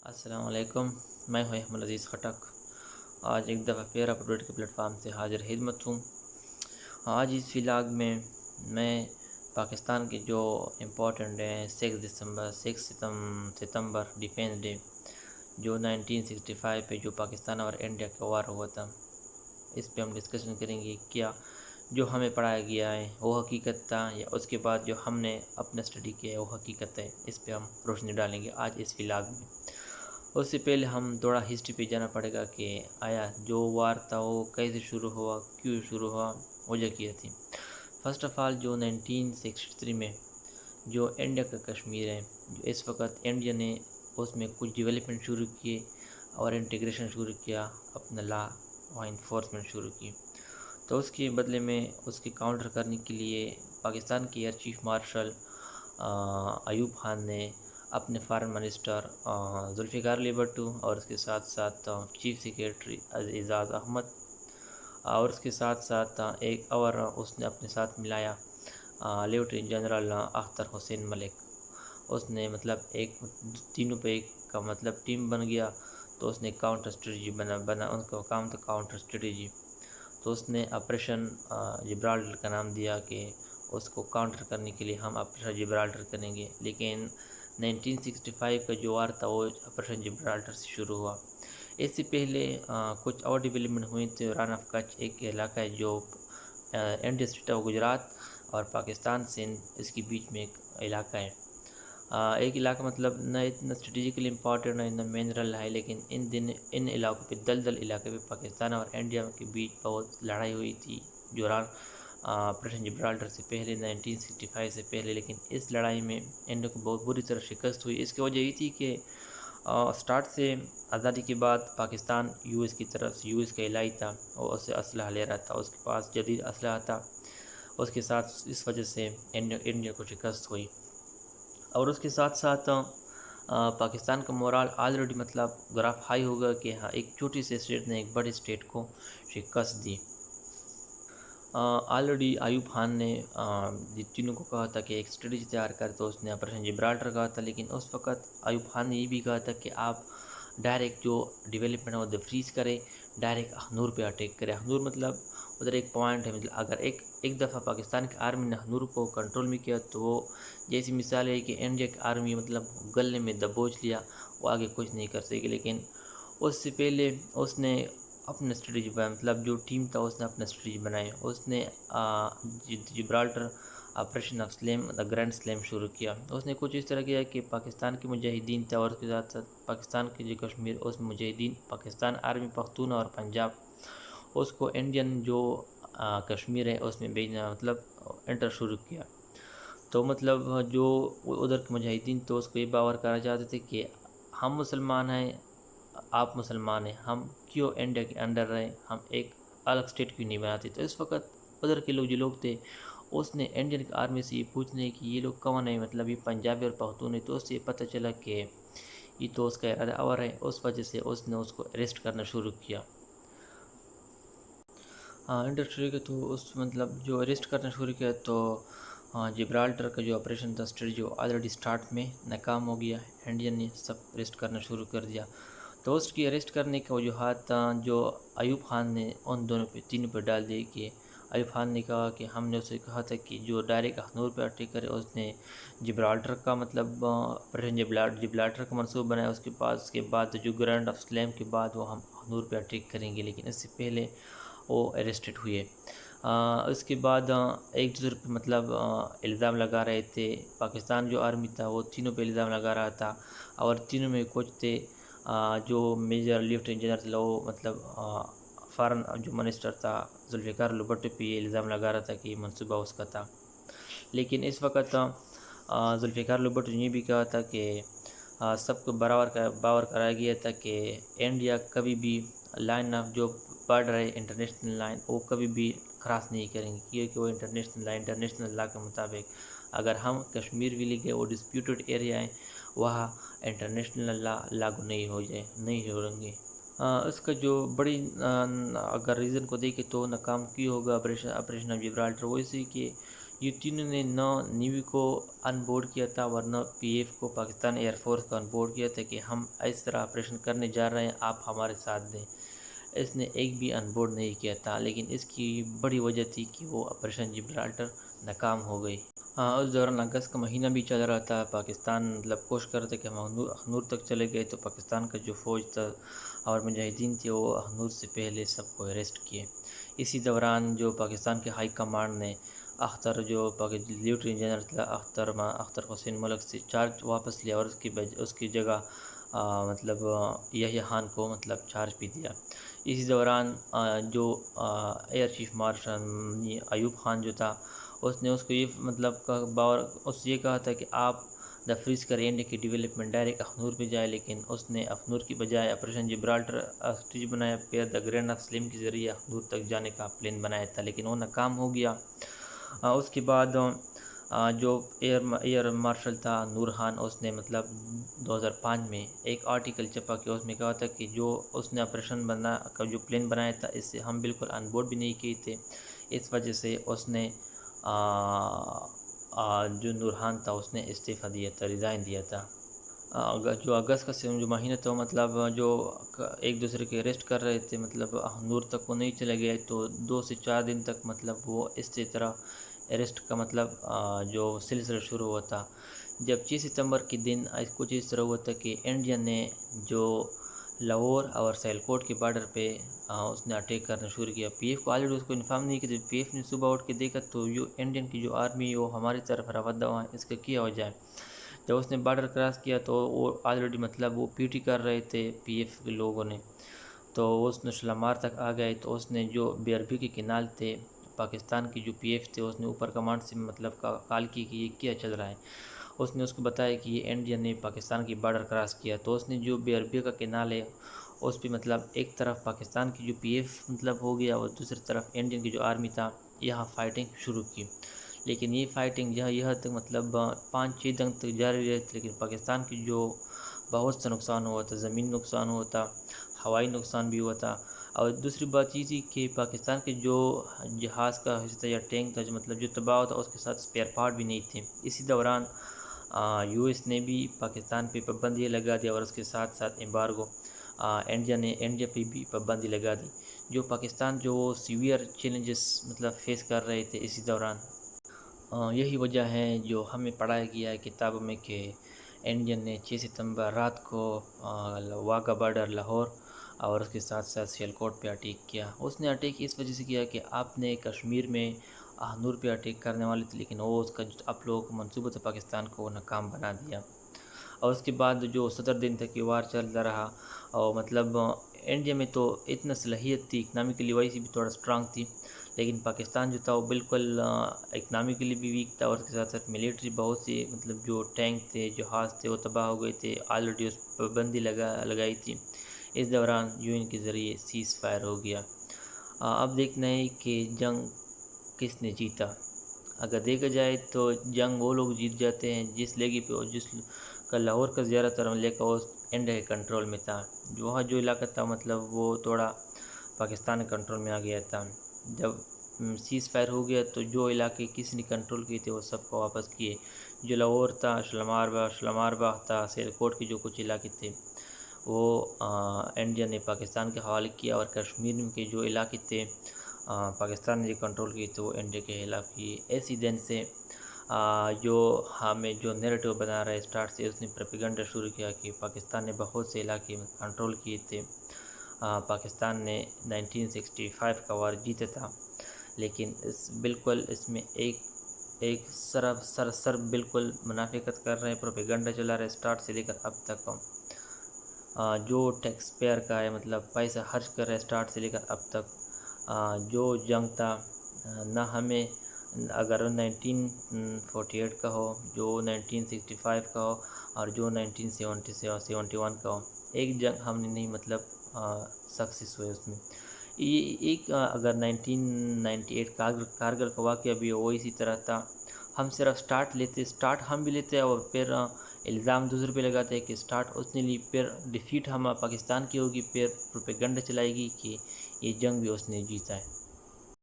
السلام علیکم، میں ہوں احمد عزیز خٹک۔ آج ایک دفعہ پھر اپڈیٹ کے پلیٹ فارم سے حاضر خدمت ہوں۔ آج اس ولاگ میں پاکستان کے جو امپورٹنٹ ہیں 6 ستمبر ڈیفینس ڈے، جو 1965 پہ جو پاکستان اور انڈیا کا وار ہوا تھا، اس پہ ہم ڈسکشن کریں گے کیا جو ہمیں پڑھایا گیا ہے وہ حقیقت تھا یا اس کے بعد جو ہم نے اپنا اسٹڈی کیا ہے وہ حقیقت ہے۔ اس پہ ہم روشنی ڈالیں گے آج اس ولاگ میں۔ اس سے پہلے ہم تھوڑا ہسٹری پہ جانا پڑے گا کہ آیا جو وار تھا وہ کیسے شروع ہوا، کیوں شروع ہوا، وجہ کیا تھی۔ فرسٹ آف آل جو 1963 میں جو انڈیا کا کشمیر ہے، جو اس وقت انڈیا نے اس میں کچھ ڈیولپمنٹ شروع کیے اور انٹیگریشن شروع کیا، اپنا لا و انفورسمنٹ شروع کی، تو اس کے بدلے میں اس کے کاؤنٹر کرنے کے لیے پاکستان کے air chief marshal Ayub Khan نے اپنے فارن منسٹر ذوالفقار علی بھٹو اور اس کے ساتھ ساتھ چیف سیکریٹری اعزاز احمد اور اس کے ساتھ ساتھ ایک اور اس نے اپنے ساتھ ملایا لیفٹیننٹ جنرل اختر حسین ملک۔ اس نے مطلب ایک تینوں پہ ایک کا مطلب ٹیم بن گیا، تو اس نے کاؤنٹر اسٹریٹجی بنا ان کا کام تھا کاؤنٹر اسٹریٹجی۔ تو اس نے آپریشن جبرالٹر کا نام دیا کہ اس کو کاؤنٹر کرنے کے لیے ہم آپریشن جبرالٹر کریں گے، لیکن 1965 کا جو وار تھا وہ آپریشن جبرالٹر سے شروع ہوا۔ اس سے پہلے کچھ اور ڈیولپمنٹ ہوئی تھی۔ ران آف کچھ ایک علاقہ ہے جو انڈیا اسٹیٹ آف گجرات اور پاکستان سندھ اس کے بیچ میں ایک علاقہ ہے۔ ایک علاقہ مطلب نہ اتنا اسٹریٹجیکلی امپورٹنٹ ہے نہ منرل ہے، لیکن ان علاقوں پہ دلدل علاقے پہ پاکستان اور انڈیا کے بیچ بہت لڑائی ہوئی تھی دوران آپریشن جبرالٹر سے پہلے 1965 سے پہلے، لیکن اس لڑائی میں انڈیا کو بہت بری طرح شکست ہوئی۔ اس کی وجہ یہ تھی کہ سٹارٹ سے آزادی کے بعد پاکستان یو ایس کی طرف سے، یو ایس کا الہی تھا، اور اس سے اسلحہ لے رہا تھا، اس کے پاس جدید اسلحہ تھا، اس کے ساتھ اس وجہ سے انڈیا کو شکست ہوئی۔ اور اس کے ساتھ ساتھ پاکستان کا مورال آلریڈی مطلب گراف ہائی ہوگا کہ ہاں ایک چھوٹی سی اسٹیٹ نے ایک بڑی اسٹیٹ کو شکست دی۔ آلریڈی ایوب خان نے تینوں کو کہا تھا کہ ایک اسٹریٹجی تیار کر، تو اس نے آپریشن جبرالٹر کہا تھا، لیکن اس وقت ایوب خان نے یہ بھی کہا تھا کہ آپ ڈائریکٹ جو ڈیولپمنٹ ہے وہ فریز کرے، ڈائریکٹ اخنور پہ اٹیک کرے۔ اخنور مطلب ادھر ایک پوائنٹ ہے، مطلب اگر ایک دفعہ پاکستان کی آرمی نے اخنور کو کنٹرول میں کیا تو وہ جیسی مثال ہے کہ انڈیا کی آرمی مطلب گلے میں دبوچ لیا، وہ آگے کچھ نہیں کر سکے۔ لیکن اس سے پہلے اس نے اپنا اسٹریٹجی بنایا، مطلب جو ٹیم تھا اس نے اپنا اسٹریٹجی بنائی۔ اس نے Gibraltar operation of Slam the Grand Slam شروع کیا۔ اس نے کچھ اس طرح کیا کہ پاکستان کے مجاہدین تھے اور اس کے ساتھ ساتھ پاکستان کے جو کشمیر اس میں مجاہدین پاکستان آرمی پختون اور پنجاب، اس کو انڈین جو کشمیر ہے اس میں بھیجنا مطلب انٹر شروع کیا۔ تو مطلب جو ادھر کے مجاہدین تو اس کو یہ باور کرنا چاہتے تھے کہ ہم مسلمان ہیں، آپ مسلمان ہیں، ہم کیوں انڈیا کے انڈر رہیں، ہم ایک الگ اسٹیٹ کیوں نہیں بناتے۔ تو اس وقت ادھر کے لوگ جو لوگ تھے اس نے انڈین آرمی سے یہ پوچھنے کہ یہ لوگ کون ہیں، مطلب یہ پنجابی اور پختون ہے، تو اس سے پتہ چلا کہ یہ تو اس کا ارادہ اور ہے۔ اس وجہ سے اس نے اس کو اریسٹ کرنا شروع کیا۔ انڈسٹری کے تو اس مطلب جو اریسٹ کرنا شروع کیا تو جبرالٹر کا جو آپریشن تھا اسٹریٹجی وہ آلریڈی سٹارٹ میں ناکام ہو گیا، انڈین نے سب اریسٹ کرنا شروع کر دیا۔ تو اس کی اریسٹ کرنے کے وجوہات جو ایوب خان نے ان دونوں پہ تینوں پہ ڈال دی کہ ایوب خان نے کہا کہ ہم نے اسے کہا تھا کہ جو ڈائریکٹ اخنور پہ اٹیک کرے، اس نے جبرالٹر کا مطلب آپریشن جبرالٹر کا منصوبہ بنایا، اس کے بعد جو گرینڈ آف سلیم کے بعد وہ ہم اخنور پہ اٹیک کریں گے، لیکن اس سے پہلے وہ اریسٹڈ ہوئے۔ اس کے بعد ایک دوسرے پہ مطلب الزام لگا رہے تھے۔ پاکستان جو آرمی تھا وہ تینوں پہ الزام لگا رہا تھا، اور تینوں میں کچھ تھے جو میجر لیفٹیننٹ جنرل تھا وہ مطلب فارن جو منسٹر تھا ذوالفقار علی بھٹو پہ یہ الزام لگا رہا تھا کہ یہ منصوبہ اس کا تھا۔ لیکن اس وقت ذوالفقار علی بھٹو نے یہ بھی کہا تھا کہ سب کو باور کرایا گیا تھا کہ انڈیا کبھی بھی لائن آف جو بارڈر ہے انٹرنیشنل لائن وہ کبھی بھی کراس نہیں کریں گے، کیونکہ وہ انٹرنیشنل لا کے مطابق اگر ہم کشمیر بھی لے گئے وہ ڈسپیوٹڈ ایریا ہے، وہاں انٹرنیشنل لا لاگو نہیں ہوں گے۔ اس کا جو بڑی اگر ریزن کو دیکھیں تو ناکام کیوں ہوگا آپریشن آف جبرالٹر، وہ اسی کہ ये तीनों ने न नेवी को अनबोर्ड किया था और न पीएफ को, पाकिस्तान एयर फोर्स को अनबोर्ड किया था कि हम इस तरह ऑपरेशन करने जा रहे हैं, आप हमारे साथ दें। इसने एक भी अनबोर्ड नहीं किया था, लेकिन इसकी बड़ी वजह थी कि वो ऑपरेशन जिब्राल्टर नाकाम हो गई। उस दौरान अगस्त का महीना भी चल रहा था। पाकिस्तान मतलब कोशिश कर रहे थे कि हम अखनूर तक चले गए, तो पाकिस्तान का जो फ़ौज था और मुजाहिदीन थे वो अखनूर से पहले सबको अरेस्ट किए। इसी दौरान जो पाकिस्तान के हाई कमांड ने अख्तर, जो लेफ्टिनेंट जनरल था अख्तर हुसैन मलिक से चार्ज वापस लिया और उसकी जगह यहया खान को मतलब चार्ज भी दिया। इसी दौरान जो air chief marshal Ayub Khan जो था, उसने उसको ये उससे ये कहा था कि आप द फ्रीज करें इंडिया की डेवलपमेंट डायरेक्ट अखनूर पे जाए, लेकिन उसने अखनूर की बजाय ऑपरेशन जिब्राल्टर स्ट्रेटजी बनाया, फिर द ग्रैंड ऑफ स्लिम के ज़रिए अखनूर तक जाने का प्लान बनाया था, लेकिन वो नाकाम हो गया। उसके बाद जो एयर मार्शल था नूर खान, उसने 2005 में एक आर्टिकल छपा कि उसमें कहा था कि जो उसने ऑपरेशन जो प्लान बनाया था, इससे हम बिल्कुल अनबोर्ड भी नहीं किए थे। इस वजह से उसने जो नूर खान था उसने इस्तीफ़ा दिया था, रिज़ाइन दिया था। जो अगस्त का जो महीना था, जो एक दूसरे के अरेस्ट कर रहे थे, नूर तक वो नहीं चले गए, तो 2 से 4 दिन तक वो इसी तरह अरेस्ट का जो सिलसिला शुरू हुआ था। जब 6 सितंबर के दिन कुछ इस तरह हुआ था कि इंडिया ने जो लाहौर और सियालकोट के बॉर्डर पे उसने अटैक करना शुरू किया। पीएफ को ऑलरेडी उसको इन्फॉर्म नहीं किया, पीएफ ने सुबह उठ के देखा तो जो इंडियन की जो आर्मी है वो हमारी तरफ रवाना हुआ है, इसका क्या वजह है। जब उसने बॉर्डर क्रॉस किया तो वो ऑलरेडी वो पीटी कर रहे थे पीएफ के लोगों ने, तो उसने शलामार तक आ गए। तो उसने जो BRB के किनाल थे पाकिस्तान की जो पीएफ थे, उसने ऊपर कमांड से कॉल की कि ये क्या चल रहा है। उसने उसको बताया कि ये इंडिया ने पाकिस्तान की बॉर्डर क्रॉस किया। तो उसने जो BRB का किनाल है उस पर एक तरफ पाकिस्तान की जो पीएफ हो गया और दूसरी तरफ इंडियन की जो आर्मी था, यहाँ फाइटिंग शुरू की। लेकिन ये फाइटिंग यह तक 5-6 दिन तक जारी रही, लेकिन पाकिस्तान की जो बहुत सा नुकसान हुआ था, ज़मीन नुकसान हुआ था, हवाई नुकसान भी हुआ था। और दूसरी बात ये थी कि पाकिस्तान के जो जहाज़ का हिस्सा या टैंक था, जो तबाह हुआ था, उसके साथ स्पेयर पार्ट भी नहीं थे। इसी दौरान US ने भी पाकिस्तान पे पाबंदी लगा दी और उसके साथ साथ एम्बार्गो इंडिया पे भी पाबंदी लगा दी। जो पाकिस्तान जो सीवियर चैलेंजेस फेस कर रहे थे इसी दौरान। यही वजह है जो हमें पढ़ाया गया है किताबों में कि इंडियन ने 6 सितंबर रात को वाघा बॉर्डर लाहौर और उसके साथ साथ सियालकोट पे अटैक किया। उसने अटैक इस वजह से किया कि आपने कश्मीर में अहनूर पे अटैक करने वाले थे, लेकिन वो उसका जो आप लोगों का मंसूबा था पाकिस्तान को नाकाम बना दिया। और उसके बाद जो 70 दिन तक ये वार चलता रहा। और इंडिया में तो इतना सलाहियत थी, इकनॉमिकली वैसे भी थोड़ा स्ट्रांग थी, लेकिन पाकिस्तान जो था वो बिल्कुल इकनॉमिकली भी वीक था और उसके साथ साथ मिलिट्री बहुत सी जो टैंक थे, जहाज़ थे, वो तबाह हो गए थे, ऑलरेडी उस पाबंदी लगाई थी। इस दौरान UN के ज़रिए सीज़ फायर हो गया। अब देखना है कि जंग किसने जीता। अगर देखा जाए तो जंग वो लोग जीत जाते हैं जिस लेगी पे और जिस का लाहौर का ज़्यादातर इलाका वो इंडिया के कंट्रोल में था। वहाँ जो इलाका था वो थोड़ा पाकिस्तान के कंट्रोल में आ गया था। जब सीज़ फायर हो गया तो जो इलाके किसी ने कंट्रोल किए थे वो सबको वापस किए। जो लाहौर था, शलामार बाग था, सियालकोट के जो कुछ इलाके थे वो इंडिया ने पाकिस्तान के हवाले किया और कश्मीर के जो इलाके थे पाकिस्तान ने जो कंट्रोल किए थे वो इंडिया के खिलाफ किए। ऐसी दिन से जो हमें जो नैरेटिव बना रहा है स्टार्ट से, उसने प्रोपेगेंडा शुरू किया कि पाकिस्तान ने बहुत से इलाके में कंट्रोल किए थे। पाकिस्तान ने 1965 का वार जीता था, लेकिन बिल्कुल इसमें एक सर बिल्कुल मुनाफिकत कर रहे हैं, प्रोपेगेंडा चला रहा है स्टार्ट से लेकर अब तक। जो टैक्स पेयर का है पैसा खर्च कर रहा है स्टार्ट से लेकर अब तक। जो जंग था ना हमें अगर 1948 का हो, जो 1965 का हो और जो 1971 का हो, एक जंग हमने नहीं सक्सेस हुए उसमें। ये एक अगर 1998 कारगिल का वाक़या भी हो, वो इसी तरह था। हम सिर्फ स्टार्ट हम भी लेते हैं और फिर इल्ज़ाम दूसरे पे लगाते हैं कि स्टार्ट उसने ली, फिर डिफ़ीट हम पाकिस्तान की होगी, फिर प्रोपेगेंडा चलाएगी कि ये जंग भी उसने जीता है।